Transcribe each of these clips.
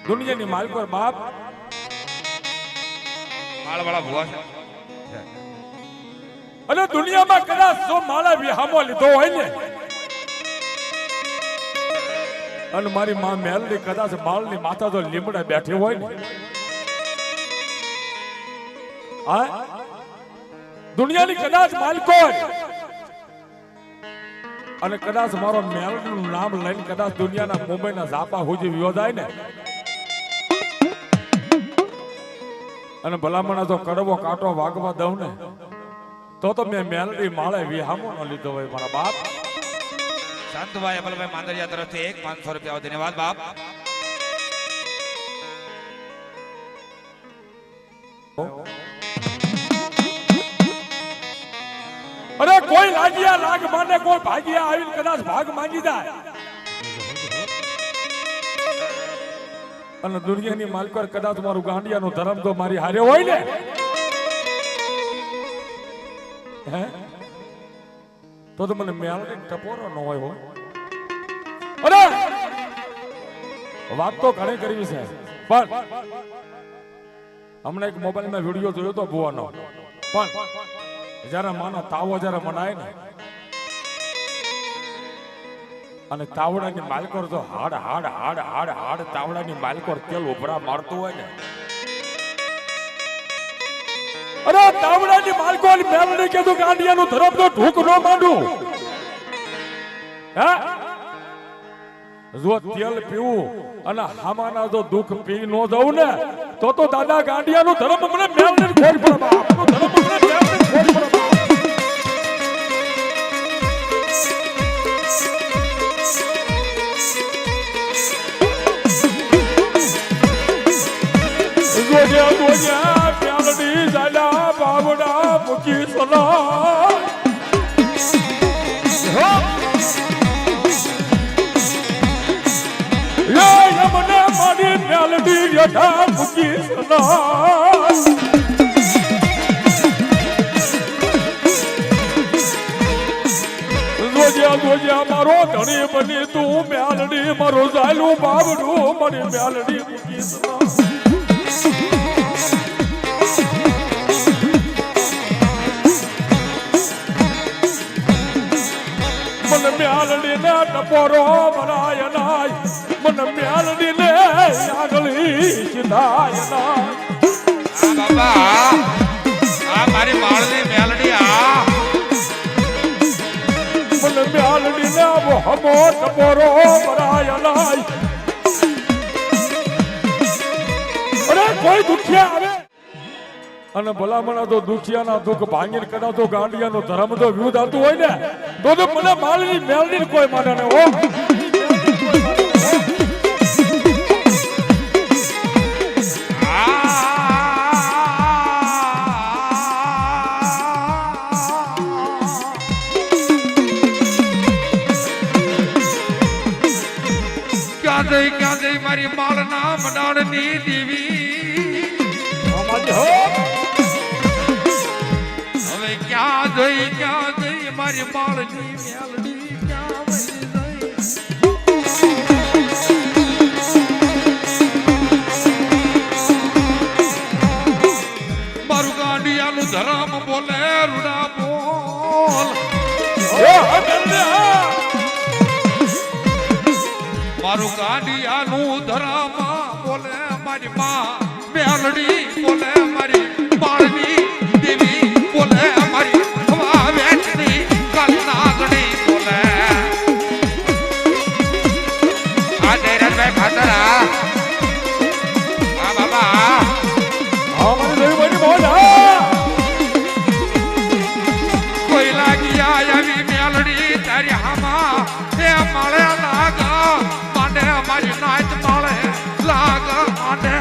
દુનિયાની માલિકો બાપ માળવાળા ભુવા છે અને દુનિયામાં કદાચ જો માળા વિહામો લીધો હોય ને અને મારી માં મેલની કદાચ માળની માથા જો લીમડા બેઠી હોય ને આ દુનિયાની કદાચ માલિકો અને કદાચ મારો મેલનું નામ લઈને કદાચ દુનિયાના મુંબઈના ઝાપા સુધી વિયો જાય ને અને ભલામણા જો કડવો કાંટો વાગવા દઉં ને તો મેં મેલડી માળે વિહામો ન લીધો હોય મારા બાપ. શાંતભાઈ અમલભાઈ માંદરિયા તરફથી 500 રૂપિયા ધન્યવાદ બાપ. અરે કોઈ લાગ્યા લાગ માને કોઈ ભાગ્યા આવીને કદાચ ભાગ માંગી જાય અને દુનિયાની માલકો કદાચ મારું ગાંડિયાનો ધર્મ તો મારી હારે હોય ને હે તો મને મેલડી ટપોરો ન હોય. અરે વાત તો ઘણી કરવી છે પણ હમણાં એક મોબાઈલમાં વિડીયો જોયો તો ભુવાનો પણ જયારે માનો તાવો જયારે મનાય ને અને તાવડાની માલકોર જો હાડ હાડ હાડ હાડ હાડ તાવડાની માલકોર તેલ ઉભરા મારતું હોય ને અરે તાવડાની માલકોર મેલડી કીધું ગાંડિયાનું ધરમ તો ઢૂક ન માંડું હે જો તેલ પીવું અને હામાના જો દુઃખ પી ન દઉં ને તો દાદા ગાંડિયાનું ધરમ મને મેલડી ખોટ પડે બાપનું ધરમ મને મેલડી ખોટ પડે. મેલડી દાદા બાવડા મૂકી સલા મને મારી મેલડી યથા મૂકી સલા જોજ્યા મારો ધણી બની તું મેલડી મારો ઝાલું બાવડું મારી મેલડી મૂકી સલા મને મેલડી ને ટપોરો બનાય નાય મને મેલડી ને આગળી સિધાય નાય. આ બાબા આ મારી માળની મેલડી આ મને મેલડી ને હમો ટપોરો બનાય નાય. અરે કોઈ દુખિયા આવે અને ભલામણા તો દુખિયાના દુઃખ ભાંગીને કદાચ તો ગાંડિયાનો ધર્મ તો વિરુદ્ધ આવતું હોય ને તો મને માલની મેલડી કોઈ માને ને હો. ક્યાં જઈ મારી માળના મંડાણની દેવી હવે ક્યાં જઈ મારી માળની મેલડી ક્યાં વહી ગઈ મારું ગાંડિયાનું ધરમ બોલે રૂડા બોલ મારું ગાંડિયાનું ધરમ બોલે મારી માં મેલડી બોલે મારી માળની દેવી બોલે મારી વેચની કલનાગણી બોલે આ જયરાજભાઈ ખાતર આ બાબા કોઈ લાગી આવી મેલડી તારી હામા એ મળે લાગ માંડે મારી નાચ મળે લાગ માંડે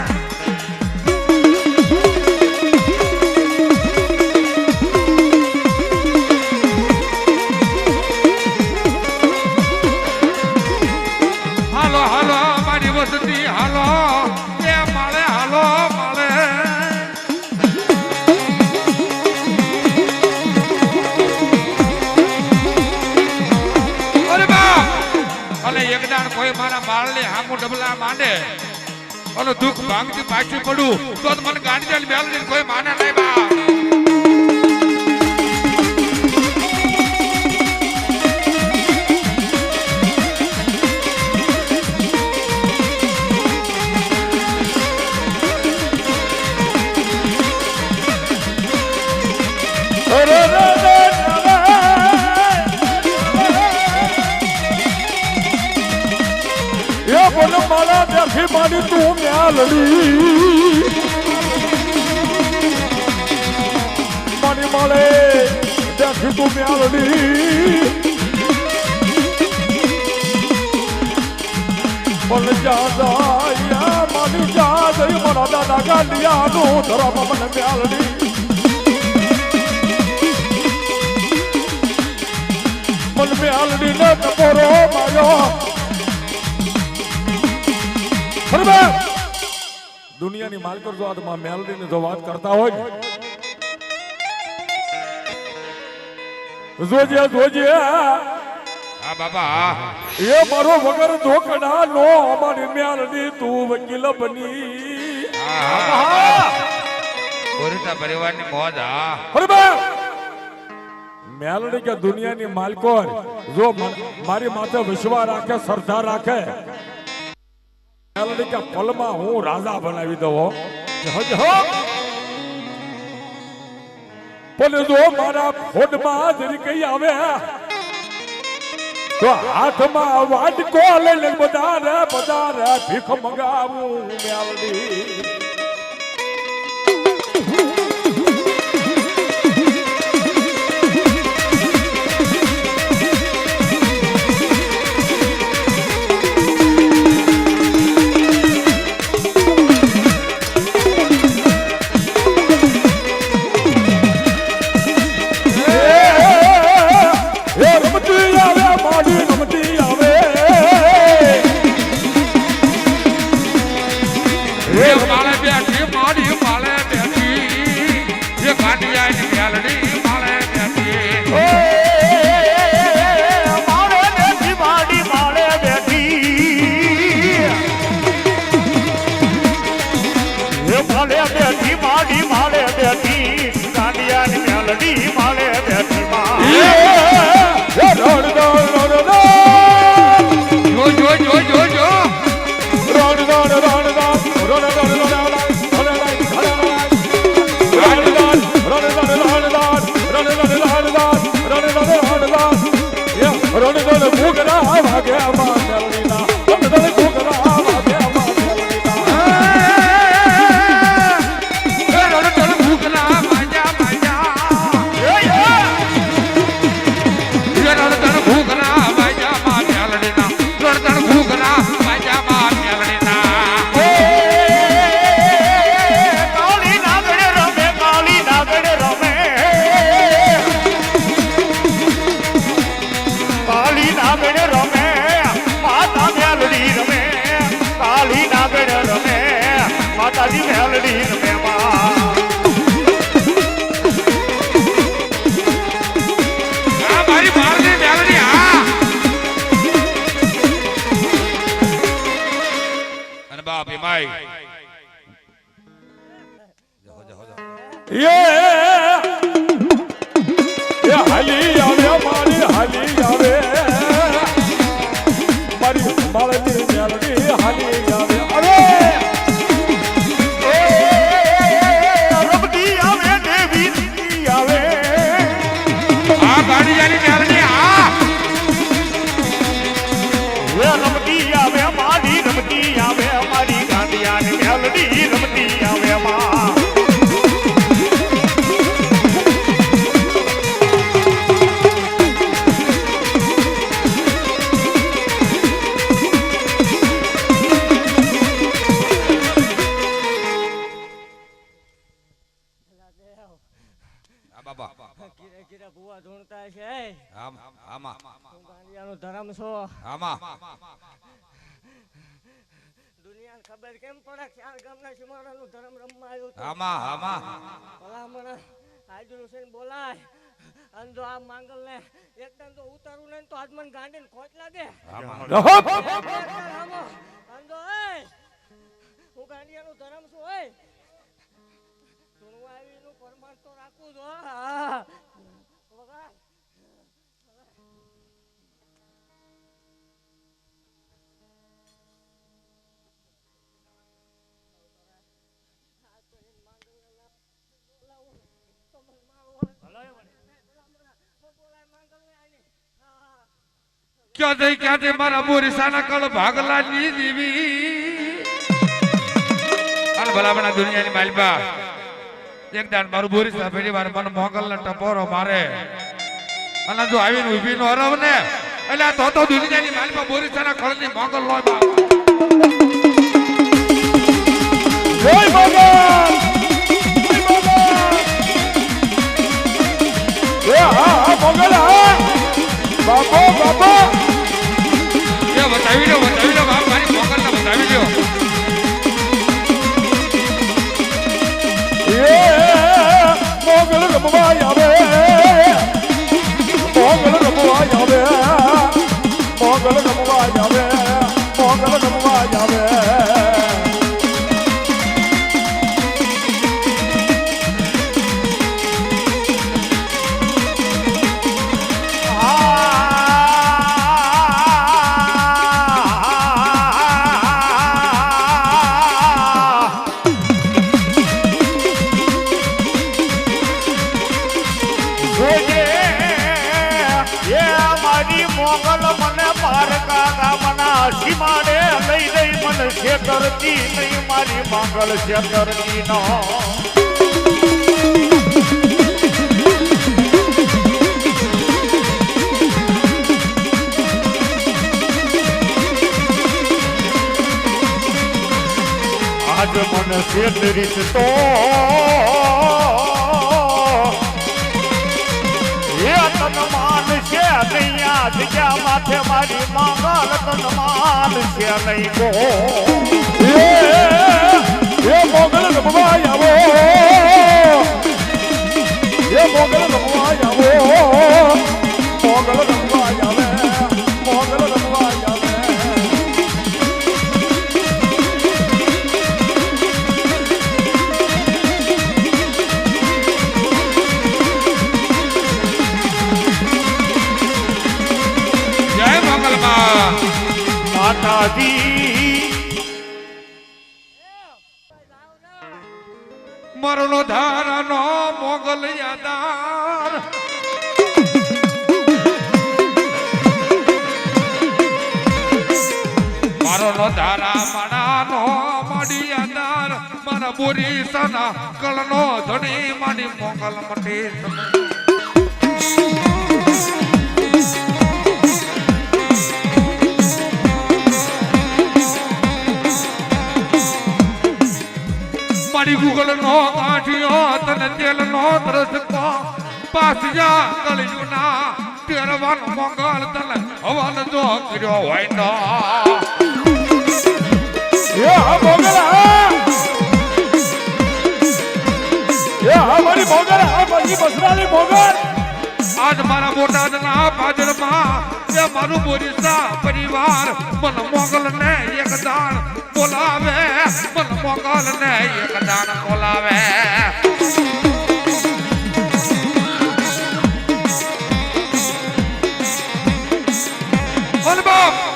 કોઈ મારા બાળને હામું ડબલા માંડે અને દુઃખ ભાંગથી પાછું પડું તો જ મને ગાંડી મેલડી કોઈ માને નહીં બા. મારા દેખી મારી તું મ્યાલડી મારી માળે દેખી તું મ્યાલડી પણ જા જાય મારી જા જઈ મારા દાદા ગાંડિયાનું ધરમ મને મ્યાલડી મન મ્યાલડી ને ટપોરો માર્યો. દુનિયાની માલકર જો આમાં મેલડી ની જો વાત કરતા હોય જોજે જોજે હા બાબા એ મારો વગર ધોકડા નો અમારી મેલડી તું વકીલ બની. ગોરીતા પરિવારની મોજ. હા મેલડી કે દુનિયાની માલકોર જો મારી માથે વિશ્વાસ રાખે શ્રદ્ધા રાખે મેલડી કે પલમાં હું રાજા બનાવી દઉં. પણ જો મારા ફોડમાં જરી કઈ આવે તો હાથમાં વાટકો લઈને બધા ભીખ મંગાવું મેલડી. હાલી આવે મારી હાલી આવે મારી માળની મેલડી હાલી આવે. અરે રબડી આવે દેવી આવે આ ગાડીયાની મેલડી. હા રમતી આવે મારી રમતી આવે મારી ગાંડિયાની મેલડી રમતી આવે માં. ધરમ છો આમાં દુનિયા ખબર કેમ પડે ચાર ગામના સિમાડાનું ધરમ રમવા આવ્યું હતું. આમાં આમાં ભલામણ હાજર હુસેન બોલાય અને જો આ માંગલ ને એકદમ તો ઉતારું ને તો આજ મને ગાંડીને ખોટ લાગે. અને જો હું ગાંડિયાનું ધર્મ છું હોય ધૂણવાવીનું પ્રમાણ તો રાખવું જ હા વગર ક્યાંથી મારા બોરીસાના કળ ભાગલા ની દેવી અને ભલામણા દુનિયાની માલપા એક દાન મારું બોરીસા ફેરી વાર મન મોગલ ને ટપોરો મારે અને જો આવીને ઊભી નો હરવ ને એટલે તો દુનિયાની માલપા બોરીસાના કળની મોગલ લોય બા જય મોગલ હા મોગલ હા બાપો બાપો બતાવી લો બાપ મારી મોગલ ને બતાવી લો મોગલ રમવા આવે મોગલ રમવા આવે મોગલ રમવા આવે મોગલ રમવા આવે સીમાડે લઈ લઈ મને છેતરતી નહીં મારી માંગલ છેતરતી નો આજ મને છેતરીશ તો તન માન છે નહીં આ જગ્યા માથે મારી માંગલ તન માન છે નહીં ગો એ મોગલ રમવા આવો એ મોગલ રમવા આવો મોગલ રમવા આવે મોગલ રમવા આવે માતાજી મરણો ધારાનો મોગલ યાદાર મારો ધારા માડાનો માડી યાદાર મારા બોરીસાના કળનો ધણી માડી મોગલ મટી મારી ગુગલ નો કાઠિયો તને તેલ નો દ્રષ્ટકો પાસ જા કળિયુના તેરવાન મોગલ તને હવન જો કર્યો હોય નો એ મોગલ મારી મોગલ મારી બસરાની મોગલ આજ મારા બોટાદના પાદરમાં એ મારું બોરીસા પરિવાર મન મોગલ ને એક દાણ બોલાવે મન મોગલ ને એક દાણ બોલાવે બાપ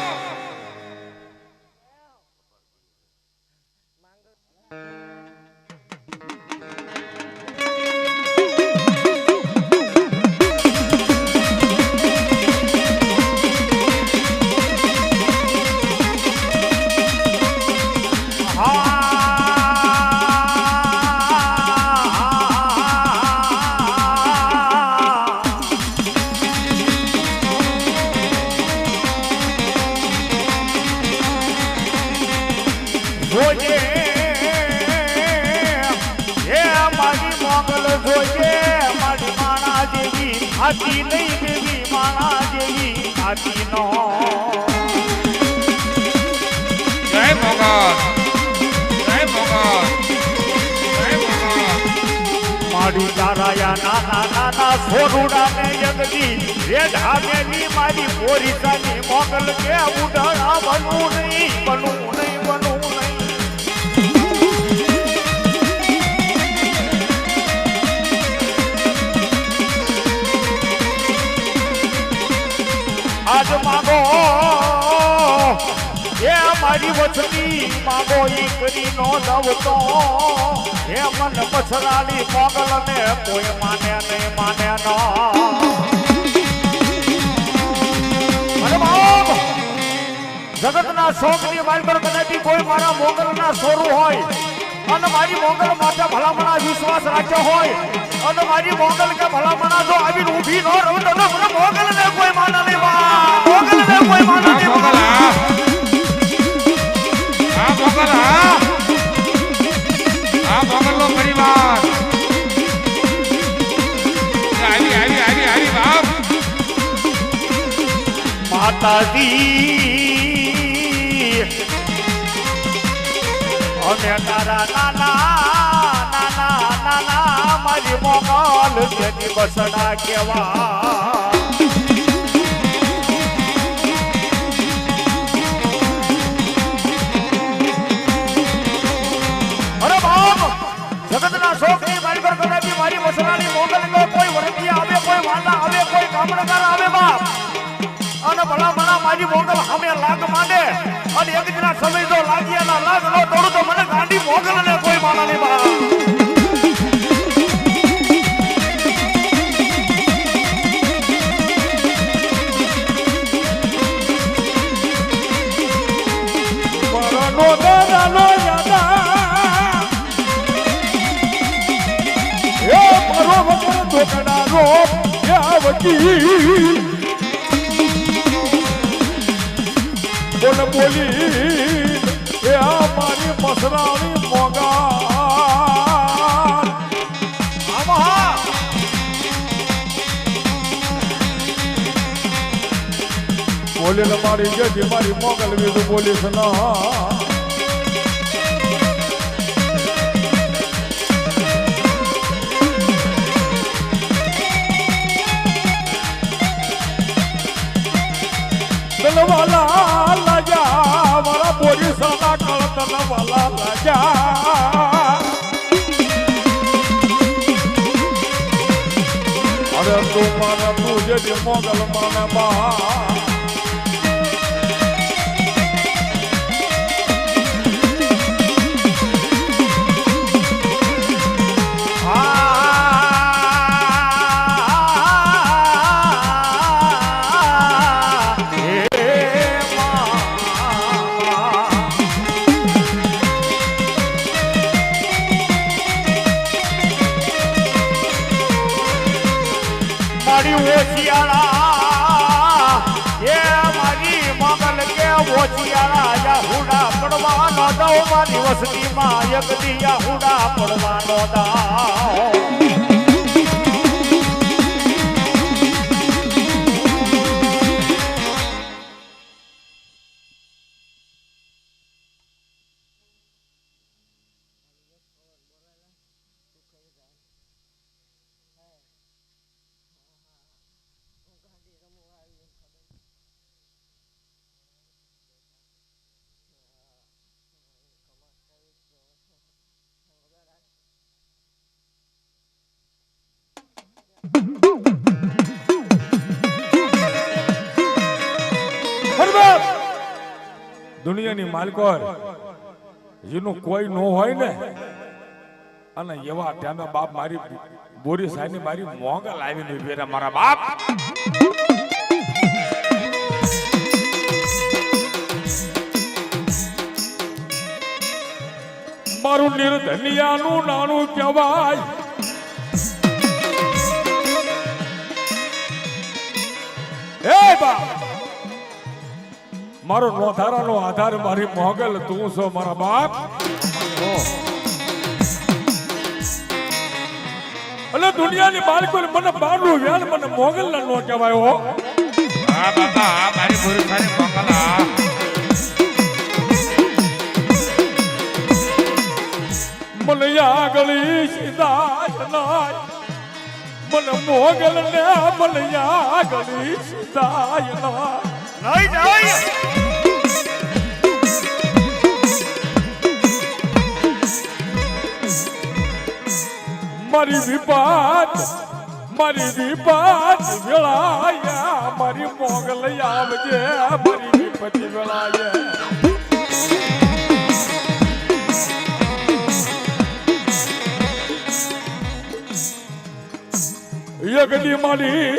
આતી નહીં દેવી માણા જેવી આતી નો જય મોગલ જય મોગલ જય મોગલ મારી તારાયા નાના નાના સોરુડા ને જગદી રેઢા મેલી મારી પોરીસાની મોગલ કે ઉડાણા બનવું નહીં બનવું નહીં બનવું નહીં આજ માગો એ મારી વચની માગો ઈ કરી નો દવતો એ મન પછરાલી મોગલ ને કોઈ માને નહીં માને ના અરે બાપ જગતના શોખની મારી પર કદાચ કોઈ મારા મોગલના સોરું હોય અને મારી મોગલ માટે ભલામણા વિશ્વાસ રાખ્યો હોય અને મારી મોગલ કે ભલામણા જો આવીને ઊભી ન રહું તો મને મોગલને કોઈ માને નહીં મોગલને કોઈ માને નહીં મોગલ નો પરિવાર આવી બાપ માતાજી અને તારા નાના મારી મોગલ જેની બસડા કેવા જગતના શોખની મારી પર કદાચી મારી મસરાની મોગલ નો કોઈ વરતિયા આવે કોઈ વાંદા આવે કોઈ કામણકાર આવે બાપ અને ભલા ભલા મારી મોગલ સામે લાગ માંડે અને એક દિના સમય જો લાગિયાના લાગ નો તોડું તો મને ગાંડી મોગલ ને કોઈ માના નહીં બાપ બોલી એ આ મારી મસરાની મોગા બોલે મારી જે મારી મોગલ વિધુ બોલીશ ના વાલા લાજા મારા બોરી સાના કળતન વાલા લાજા અરે તું મારા તું જે મોગલ માના બા દિવસની માં એક દિયા હુડા પડવાનો દાવ દુનિયાની માલકો જેનું કોઈ ન હોય ને અને એવા ત્યાં બાપ મારી બોરી સાહેબની મારી મોગલ આવીને ઉભી રહે મારા બાપ મારું નિર્ધનિયાનું નાનું કહેવાય એ બાપ મારો નોધારાનો આધાર મારી મોગલ તું છો મારા બાપ એટલે દુનિયાની બાળકો મને બારનું વ્યાલ મને મોગલ ના નો કહેવાય હો હા બાપા મારી બોરી સારી મોગલ મને આગળી સીધા નાય મને મોગલ ને મને આગળી સીધા નાય નહીં મારી વિપાત મારી વિપત વેળાયા મારી મોગલ આવજે મારી વિપત વેળાયા યગડી મારી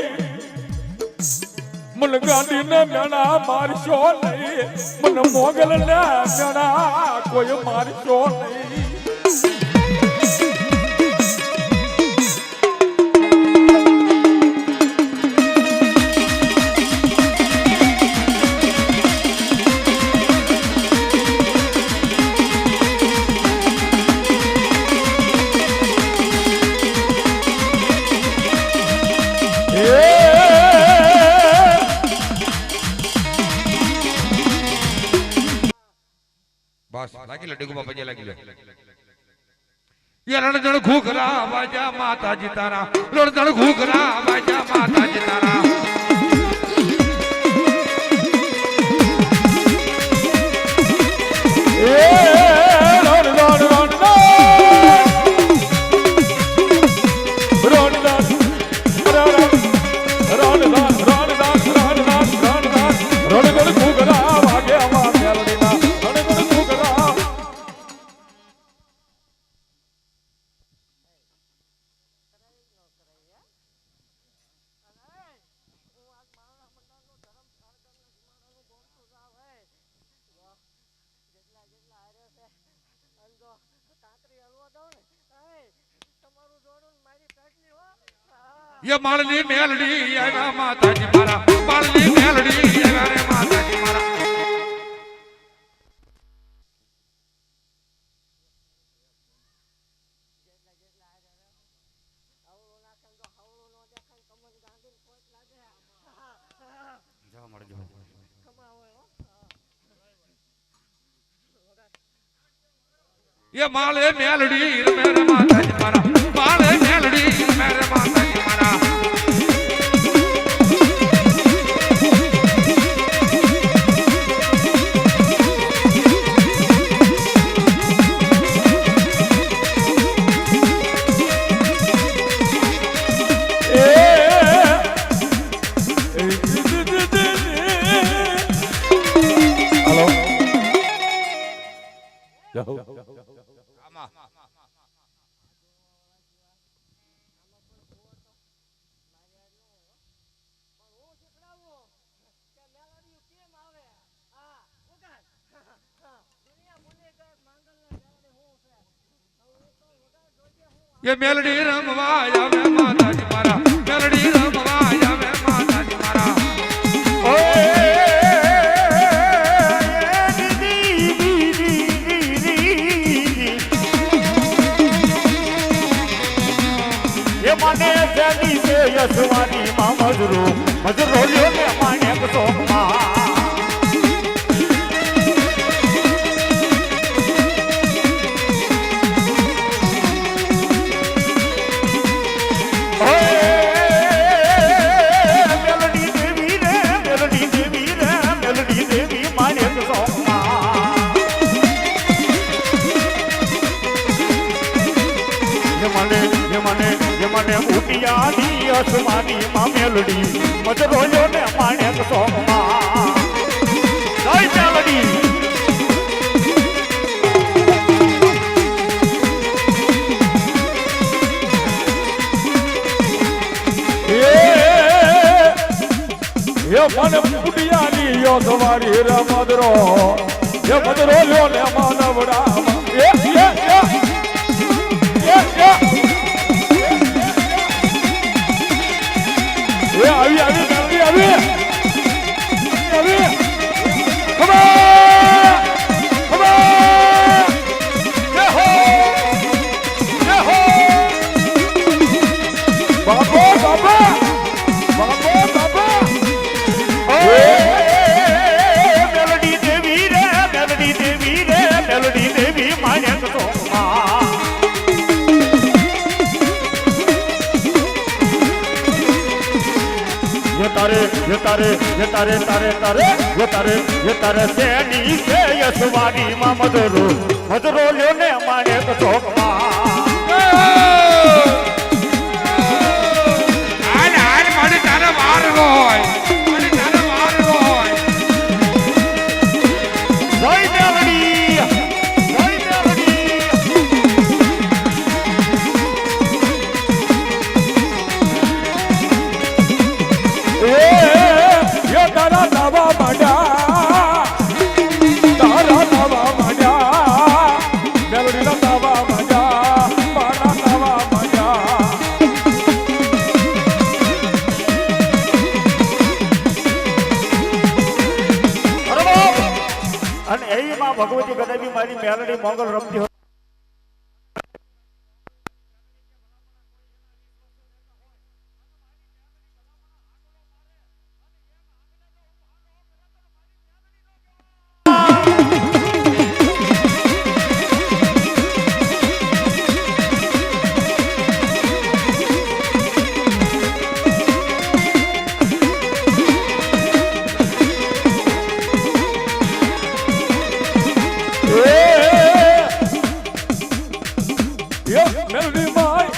મન ગાંધી ને મેણા મારશો નહીં મન મોગલ ને મેણા કોઈ મારશો નહીં બસ લાગી લે ડેગુમાં પજે લાગી લે યાર રણજણ ઘૂઘરા વાજા માતાજી તારા રણજણ ઘૂઘરા વાજા માતાજી તારા ये मालनी मेलडी आया माताजी मारा मालनी मेलडी आया रे माताजी मारा ये माले मेलडी मेरे माताजी मारा माले मेलडी मेरे माताजी मारा ये मेलडी रमवाया वे माताजी मारा मेलडी रमवाया वे माताजी मारा ये माने जनी से यशवानी मां मजरू मजरू ल्यो ने माने को मा ઉટિયાની અસમાની માં મેલડી મજરોયો ને માણેક સોમમાં જય મેલડી એ મને ઉટિયાની અસમાની રમદરો એ મજરોયો ને માનવડા આવી આવી આવી આવી મેલડી દેવી રે મેલડી દેવી રે મેલડી દેવી માણેક તો ये तारे सेनी से यशवानी मां मजरो मजरो ल्यो ने माने तो चौक એવી માં ભગવતી કદાપી મારી મેલડી મોગલ રમતી હોય. મેલડી માય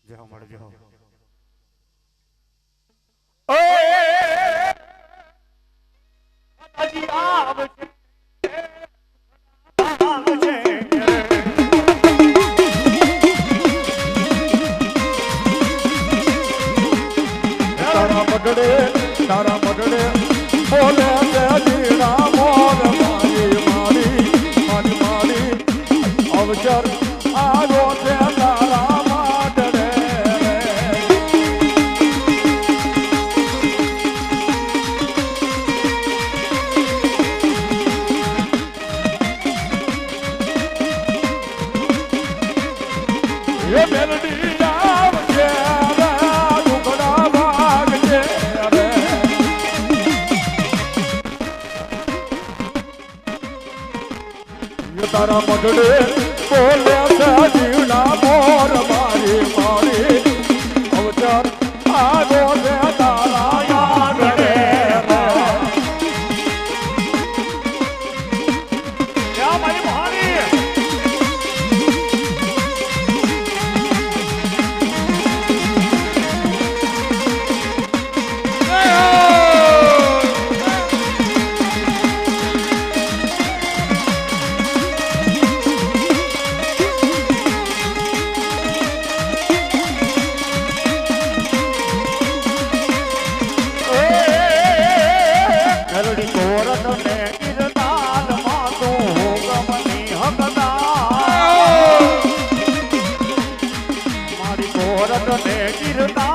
જાઓ મળે જાઓ. હજી આવશે. આવશે. તારા મગડે બોલે તે જીણા મોર મારી મારી મારી અવસર આવ્યો છે તારા મગડે એ મેલડી આવશે દુખડા ભાગશે રે તારા મગડે બોલે જીવના મોર મારી મારી અવસર આવ્યો છે તારા યાદ રે યા મારી મહારી. મેલડી કોરત ને ગિરનાર માં તું ગમની હકદાર. મારી કોરત ને ગિરનાર